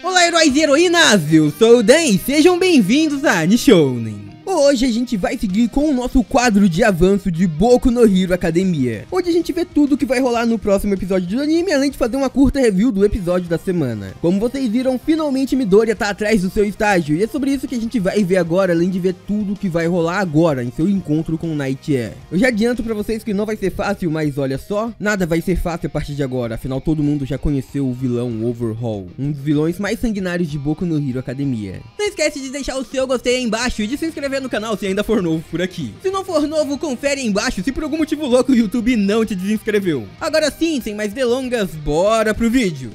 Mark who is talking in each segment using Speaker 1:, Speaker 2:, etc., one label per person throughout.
Speaker 1: Olá, heróis e heroínas, eu sou o Dan e sejam bem-vindos a Nishounen. Hoje a gente vai seguir com o nosso quadro de avanço de Boku no Hero Academia, onde a gente vê tudo que vai rolar no próximo episódio do anime, além de fazer uma curta review do episódio da semana. Como vocês viram, finalmente Midoriya tá atrás do seu estágio, e é sobre isso que a gente vai ver agora, além de ver tudo que vai rolar agora em seu encontro com Night Air. Eu já adianto pra vocês que não vai ser fácil, mas olha só, nada vai ser fácil a partir de agora, afinal todo mundo já conheceu o vilão Overhaul, um dos vilões mais sanguinários de Boku no Hero Academia. Não esquece de deixar o seu gostei aí embaixo e de se inscrever no canal se ainda for novo por aqui. Se não for novo, confere aí embaixo se por algum motivo louco o YouTube não te desinscreveu. Agora sim, sem mais delongas, bora pro vídeo.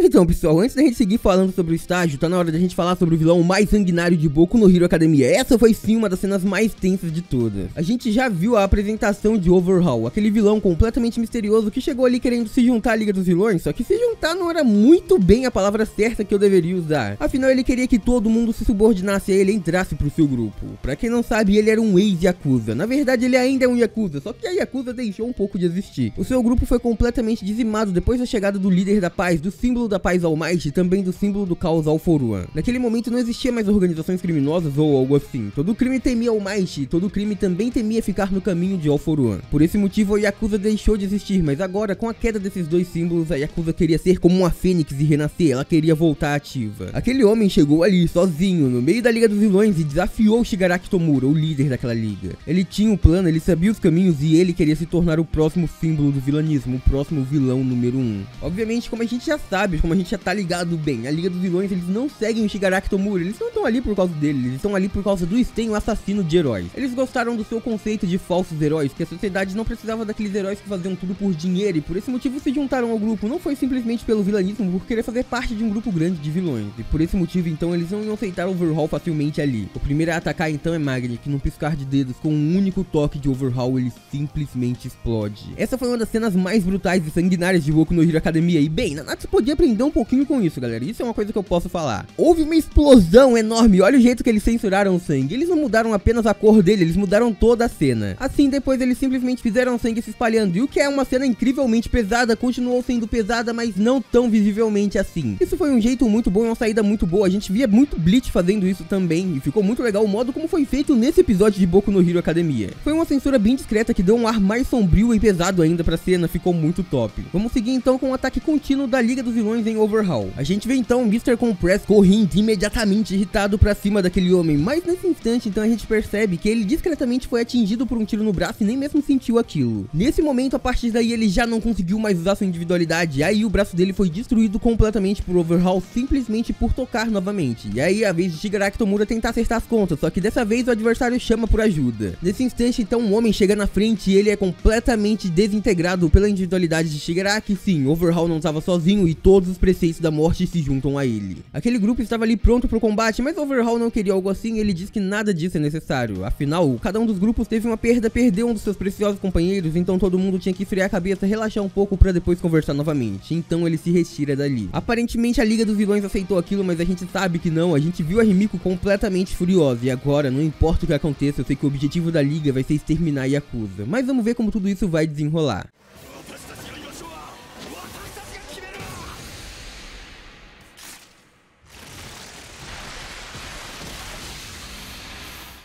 Speaker 1: Então pessoal, antes da gente seguir falando sobre o estágio, tá na hora da gente falar sobre o vilão mais sanguinário de Boku no Hero Academia. Essa foi sim uma das cenas mais tensas de todas. A gente já viu a apresentação de Overhaul, aquele vilão completamente misterioso que chegou ali querendo se juntar à Liga dos Vilões, só que se juntar não era muito bem a palavra certa que eu deveria usar. Afinal, ele queria que todo mundo se subordinasse a ele e entrasse pro seu grupo. Pra quem não sabe, ele era um ex-Yakuza. Na verdade, ele ainda é um Yakuza, só que a Yakuza deixou um pouco de existir. O seu grupo foi completamente dizimado depois da chegada do líder da paz, do símbolo da paz All Might e também do símbolo do caos All For One. Naquele momento não existia mais organizações criminosas ou algo assim. Todo crime temia All Might e todo crime também temia ficar no caminho de All For One. Por esse motivo a Yakuza deixou de existir, mas agora com a queda desses dois símbolos a Yakuza queria ser como uma fênix e renascer, ela queria voltar ativa. Aquele homem chegou ali sozinho no meio da Liga dos Vilões e desafiou Shigaraki Tomura, o líder daquela liga. Ele tinha um plano, ele sabia os caminhos e ele queria se tornar o próximo símbolo do vilanismo, o próximo vilão número 1. Obviamente, como a gente já sabe, como a gente já tá ligado bem, a Liga dos Vilões, eles não seguem o Shigaraki Tomura, eles não estão ali por causa dele, eles estão ali por causa do Sten, o assassino de heróis. Eles gostaram do seu conceito de falsos heróis, que a sociedade não precisava daqueles heróis que faziam tudo por dinheiro e por esse motivo se juntaram ao grupo. Não foi simplesmente pelo vilanismo, por querer fazer parte de um grupo grande de vilões. E por esse motivo então eles não iam aceitar Overhaul facilmente ali. O primeiro a atacar então é Magni, que num piscar de dedos, com um único toque de Overhaul, ele simplesmente explode. Essa foi uma das cenas mais brutais e sanguinárias de Boku no Hero Academia. E bem, Nanatsu podia aprender um pouquinho com isso, galera. Isso é uma coisa que eu posso falar. Houve uma explosão enorme. Olha o jeito que eles censuraram o sangue. Eles não mudaram apenas a cor dele, eles mudaram toda a cena. Assim, depois eles simplesmente fizeram o sangue se espalhando. E o que é uma cena incrivelmente pesada, continuou sendo pesada, mas não tão visivelmente assim. Isso foi um jeito muito bom e uma saída muito boa. A gente via muito Bleach fazendo isso também. E ficou muito legal o modo como foi feito nesse episódio de Boku no Hero Academia. Foi uma censura bem discreta que deu um ar mais sombrio e pesado ainda pra cena. Ficou muito top. Vamos seguir então com o ataque contínuo da Liga dos Vilões em Overhaul. A gente vê então Mr. Compress correndo imediatamente irritado pra cima daquele homem, mas nesse instante então a gente percebe que ele discretamente foi atingido por um tiro no braço e nem mesmo sentiu aquilo. Nesse momento, a partir daí ele já não conseguiu mais usar sua individualidade, aí o braço dele foi destruído completamente por Overhaul simplesmente por tocar novamente. E aí a vez de Shigaraki Tomura tentar acertar as contas, só que dessa vez o adversário chama por ajuda. Nesse instante então um homem chega na frente e ele é completamente desintegrado pela individualidade de Shigaraki. Sim, Overhaul não estava sozinho e todos os preceitos da morte se juntam a ele. Aquele grupo estava ali pronto pro combate, mas Overhaul não queria algo assim e ele diz que nada disso é necessário. Afinal, cada um dos grupos teve uma perda, perdeu um dos seus preciosos companheiros, então todo mundo tinha que esfriar a cabeça, relaxar um pouco pra depois conversar novamente. Então ele se retira dali. Aparentemente a Liga dos Vilões aceitou aquilo, mas a gente sabe que não. A gente viu a Rimiko completamente furiosa e agora, não importa o que aconteça, eu sei que o objetivo da Liga vai ser exterminar Yakuza. Mas vamos ver como tudo isso vai desenrolar.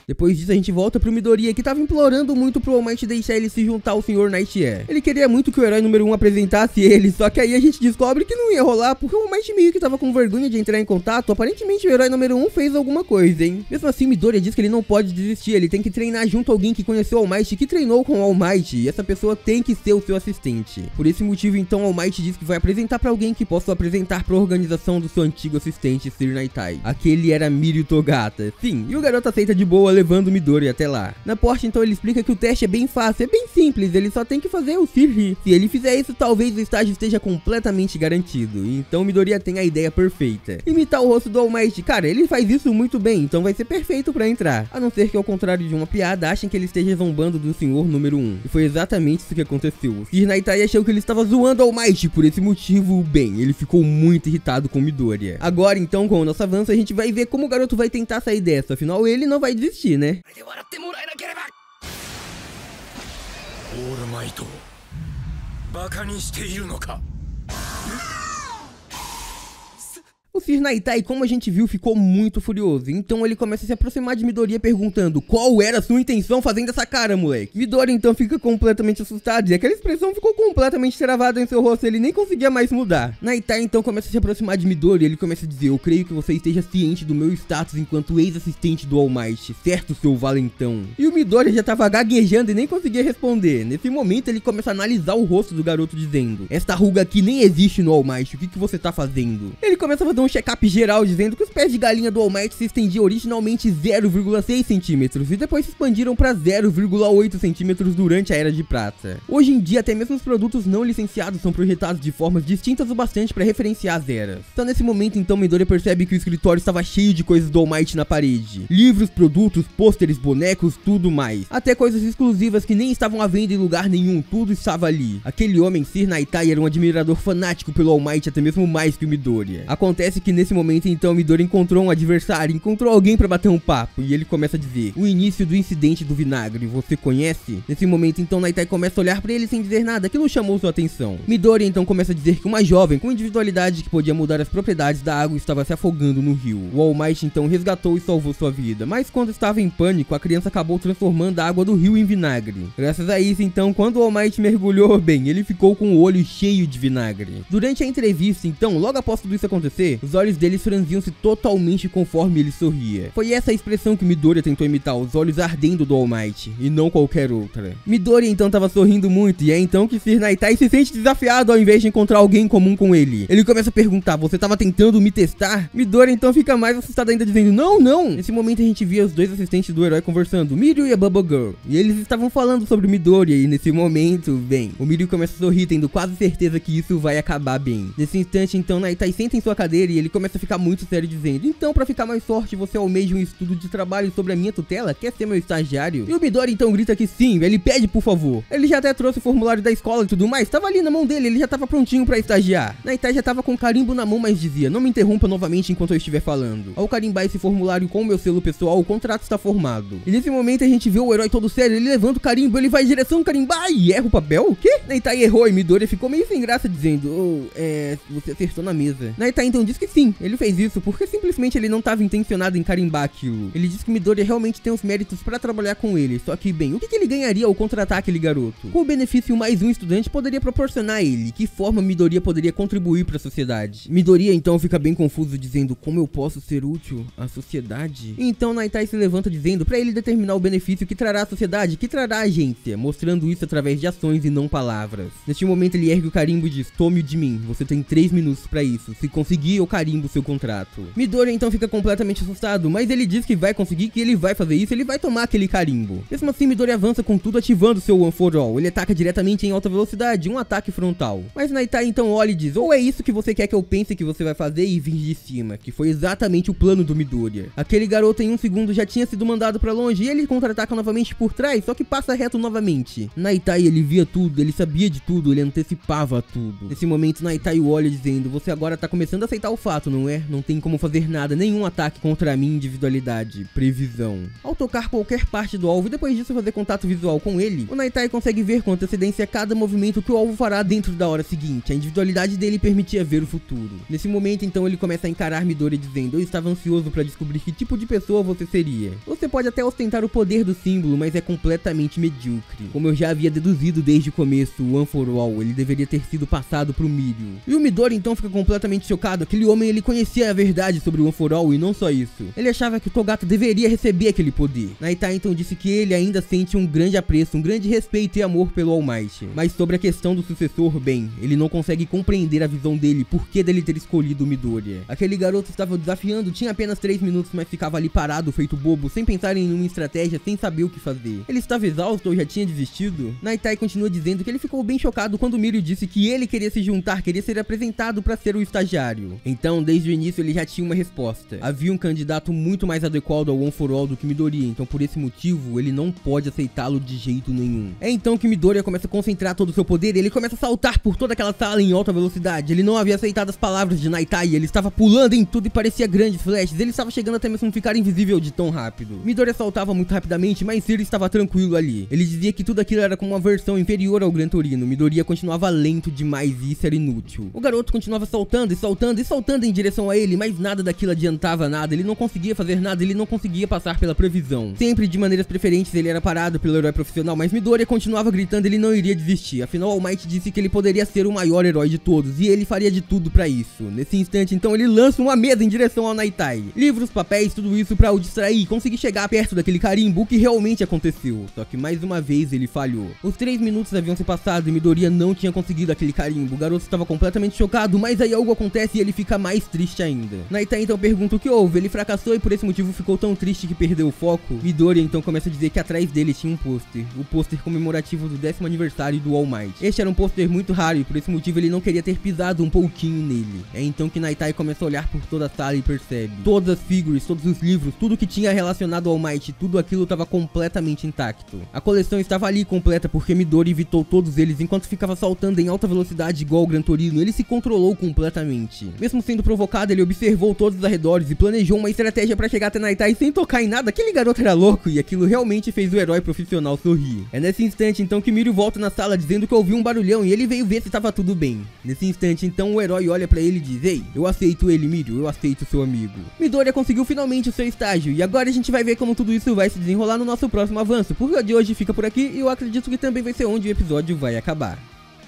Speaker 1: Depois disso a gente volta pro Midoriya, que tava implorando muito pro All Might deixar ele se juntar ao Sr. Night Air. Ele queria muito que o herói número 1 apresentasse ele, só que aí a gente descobre que não ia rolar, porque o All Might meio que tava com vergonha de entrar em contato. Aparentemente o herói número 1 fez alguma coisa, hein? Mesmo assim, Midoriya diz que ele não pode desistir, ele tem que treinar junto a alguém que conheceu o All Might, que treinou com o All Might, e essa pessoa tem que ser o seu assistente. Por esse motivo então o All Might diz que vai apresentar pra alguém que possa apresentar pra organização do seu antigo assistente Sir Naitai. Aquele era Mirio Togata. Sim, e o garoto aceita de boa, levando o Midoriya até lá. Na porta então ele explica que o teste é bem fácil, é bem simples, ele só tem que fazer o Sir rir. Se ele fizer isso, talvez o estágio esteja completamente garantido. Então o Midoriya tem a ideia perfeita: imitar o rosto do All Might. Cara, ele faz isso muito bem, então vai ser perfeito pra entrar. A não ser que, ao contrário de uma piada, achem que ele esteja zombando do senhor número 1. E foi exatamente isso que aconteceu. Sir Naitai achou que ele estava zoando All Might, por esse motivo, bem, ele ficou muito irritado com o Midoriya. Agora então, com o nosso avanço, a gente vai ver como o garoto vai tentar sair dessa, afinal ele não vai desistir, né?
Speaker 2: オールマイトをバカにしているのか。
Speaker 1: O Sr. Naitai, como a gente viu, ficou muito furioso, então ele começa a se aproximar de Midoriya perguntando qual era a sua intenção fazendo essa cara, moleque. Midoriya então fica completamente assustado e aquela expressão ficou completamente travada em seu rosto, ele nem conseguia mais mudar. Naitai então começa a se aproximar de Midoriya e ele começa a dizer: eu creio que você esteja ciente do meu status enquanto ex-assistente do All Might, certo, seu valentão? E o Midoriya já tava gaguejando e nem conseguia responder. Nesse momento ele começa a analisar o rosto do garoto dizendo: esta ruga aqui nem existe no All Might, o que você tá fazendo? Ele começa a fazer um check-up geral dizendo que os pés de galinha do All Might se estendiam originalmente 0,6 centímetros e depois se expandiram para 0,8 centímetros durante a Era de Prata. Hoje em dia até mesmo os produtos não licenciados são projetados de formas distintas o bastante para referenciar as eras. Só nesse momento então Midoriya percebe que o escritório estava cheio de coisas do All Might na parede. Livros, produtos, pôsteres, bonecos, tudo mais. Até coisas exclusivas que nem estavam à venda em lugar nenhum, tudo estava ali. Aquele homem, Sr. Naitai, era um admirador fanático pelo All Might, até mesmo mais que o Midoriya. Acontece que nesse momento então Midoriya encontrou um adversário, encontrou alguém para bater um papo, e ele começa a dizer: o início do incidente do vinagre, você conhece? Nesse momento então Naitai começa a olhar para ele sem dizer nada, aquilo chamou sua atenção. Midoriya então começa a dizer que uma jovem com individualidade que podia mudar as propriedades da água estava se afogando no rio. O All Might então resgatou e salvou sua vida, mas quando estava em pânico, a criança acabou transformando a água do rio em vinagre. Graças a isso então, quando o All Might mergulhou, bem, ele ficou com o olho cheio de vinagre. Durante a entrevista então, logo após tudo isso acontecer, os olhos deles franziam-se totalmente conforme ele sorria. Foi essa a expressão que Midoriya tentou imitar, os olhos ardendo do All Might, e não qualquer outra. Midoriya então tava sorrindo muito, e é então que Sr. Naitai se sente desafiado ao invés de encontrar alguém em comum com ele. Ele começa a perguntar: você tava tentando me testar? Midoriya então fica mais assustado ainda dizendo: não, não! Nesse momento a gente via os dois assistentes do herói conversando, Mirio e a Bubble Girl, e eles estavam falando sobre Midoriya, e nesse momento, bem, o Mirio começa a sorrir tendo quase certeza que isso vai acabar bem. Nesse instante então Naitai senta em sua cadeira e ele começa a ficar muito sério dizendo: então pra ficar mais forte você almeja um estudo de trabalho sobre a minha tutela? Quer ser meu estagiário? E o Midoriya então grita que sim, ele pede por favor. Ele já até trouxe o formulário da escola e tudo mais, tava ali na mão dele, ele já tava prontinho pra estagiar. Naitai já tava com o carimbo na mão, mas dizia: não me interrompa novamente enquanto eu estiver falando. Ao carimbar esse formulário com o meu selo pessoal, o contrato está formado. E nesse momento a gente vê o herói todo sério, ele levanta o carimbo, ele vai em direção do carimbar e erra o papel? O quê? Naitai errou e Midoriya ficou meio sem graça dizendo: você acertou na mesa. Naitai então diz que sim, ele fez isso porque simplesmente ele não estava intencionado em carimbar aquilo. Ele diz que Midoriya realmente tem os méritos para trabalhar com ele, só que bem, o que ele ganharia ao contratar aquele garoto? Qual benefício mais um estudante poderia proporcionar a ele? Que forma Midoriya poderia contribuir para a sociedade? Midoriya então fica bem confuso dizendo: como eu posso ser útil à sociedade? Então Naitai se levanta dizendo para ele determinar o benefício que trará à sociedade, que trará à agência, mostrando isso através de ações e não palavras. Neste momento ele ergue o carimbo e diz: tome-o de mim, você tem 3 minutos para isso, se conseguir eu carimbo seu contrato. Midoriya então fica completamente assustado, mas ele diz que vai conseguir, que ele vai fazer isso, ele vai tomar aquele carimbo. Mesmo assim Midoriya avança com tudo ativando seu One for All, ele ataca diretamente em alta velocidade, um ataque frontal. Mas Naitai então olha e diz: ou é isso que você quer que eu pense que você vai fazer, e vir de cima, que foi exatamente o plano do Midoriya. Aquele garoto em 1 segundo já tinha sido mandado pra longe e ele contra-ataca novamente por trás, só que passa reto novamente. Naitai ele via tudo, ele sabia de tudo, ele antecipava tudo. Nesse momento Naitai o olha dizendo: você agora tá começando a aceitar o fato, não é? Não tem como fazer nada, nenhum ataque contra a minha individualidade, previsão. Ao tocar qualquer parte do alvo e depois disso fazer contato visual com ele, o Naitai consegue ver com antecedência cada movimento que o alvo fará dentro da hora seguinte. A individualidade dele permitia ver o futuro. Nesse momento então ele começa a encarar Midoriya dizendo: eu estava ansioso para descobrir que tipo de pessoa você seria. Você pode até ostentar o poder do símbolo, mas é completamente medíocre. Como eu já havia deduzido desde o começo, o One for All, ele deveria ter sido passado pro Mirio. E o Midoriya então fica completamente chocado. Aquele homem ele conhecia a verdade sobre o One for All e não só isso. Ele achava que o Togato deveria receber aquele poder. Naitai então disse que ele ainda sente um grande apreço, um grande respeito e amor pelo All Might. Mas sobre a questão do sucessor, bem, ele não consegue compreender a visão dele, por que dele ter escolhido o Midoriya. Aquele garoto estava desafiando, tinha apenas 3 minutos, mas ficava ali parado, feito bobo, sem pensar em nenhuma estratégia, sem saber o que fazer. Ele estava exausto ou já tinha desistido? Naitai continua dizendo que ele ficou bem chocado quando Mirio disse que ele queria se juntar, queria ser apresentado para ser o estagiário. Então, desde o início ele já tinha uma resposta. Havia um candidato muito mais adequado ao One for All do que Midoriya, então por esse motivo ele não pode aceitá-lo de jeito nenhum. É então que Midoriya começa a concentrar todo o seu poder e ele começa a saltar por toda aquela sala em alta velocidade. Ele não havia aceitado as palavras de Naitai, ele estava pulando em tudo e parecia grandes flashes, ele estava chegando até mesmo a ficar invisível de tão rápido. Midoriya saltava muito rapidamente, mas ele estava tranquilo ali. Ele dizia que tudo aquilo era como uma versão inferior ao Gran Torino. Midoriya continuava lento demais e isso era inútil. O garoto continuava saltando e saltando e saltando saltando em direção a ele, mas nada daquilo adiantava nada, ele não conseguia fazer nada, ele não conseguia passar pela previsão. Sempre de maneiras preferentes ele era parado pelo herói profissional, mas Midoriya continuava gritando, ele não iria desistir, afinal All Might disse que ele poderia ser o maior herói de todos, e ele faria de tudo pra isso. Nesse instante, então, ele lança uma mesa em direção ao Naitai. Livros, papéis, tudo isso pra o distrair e conseguir chegar perto daquele carimbo, o que realmente aconteceu. Só que mais uma vez ele falhou. Os 3 minutos haviam se passado e Midoriya não tinha conseguido aquele carimbo. O garoto estava completamente chocado, mas aí algo acontece e ele fica mais triste ainda. Naitai então pergunta o que houve, ele fracassou e por esse motivo ficou tão triste que perdeu o foco. Midoriya então começa a dizer que atrás dele tinha um pôster, o pôster comemorativo do 10º aniversário do All Might. Este era um pôster muito raro e por esse motivo ele não queria ter pisado um pouquinho nele. É então que Naitai começa a olhar por toda a sala e percebe todas as figuras, todos os livros, tudo que tinha relacionado ao All Might, tudo aquilo estava completamente intacto. A coleção estava ali completa porque Midoriya evitou todos eles enquanto ficava saltando em alta velocidade igual o Gran Torino. Ele se controlou completamente. Mesmo sendo provocado, ele observou todos os arredores e planejou uma estratégia para chegar até Naitai sem tocar em nada. Aquele garoto era louco e aquilo realmente fez o herói profissional sorrir. É nesse instante então que Mirio volta na sala dizendo que ouviu um barulhão e ele veio ver se estava tudo bem. Nesse instante então o herói olha para ele e diz: "Ei, eu aceito ele, Mirio, eu aceito seu amigo." Midoriya conseguiu finalmente o seu estágio e agora a gente vai ver como tudo isso vai se desenrolar no nosso próximo avanço, porque o de hoje fica por aqui e eu acredito que também vai ser onde o episódio vai acabar.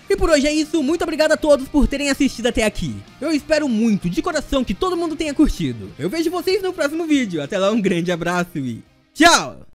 Speaker 1: E por hoje é isso, muito obrigado a todos por terem assistido até aqui. Eu espero muito, de coração, que todo mundo tenha curtido. Eu vejo vocês no próximo vídeo, até lá um grande abraço e tchau!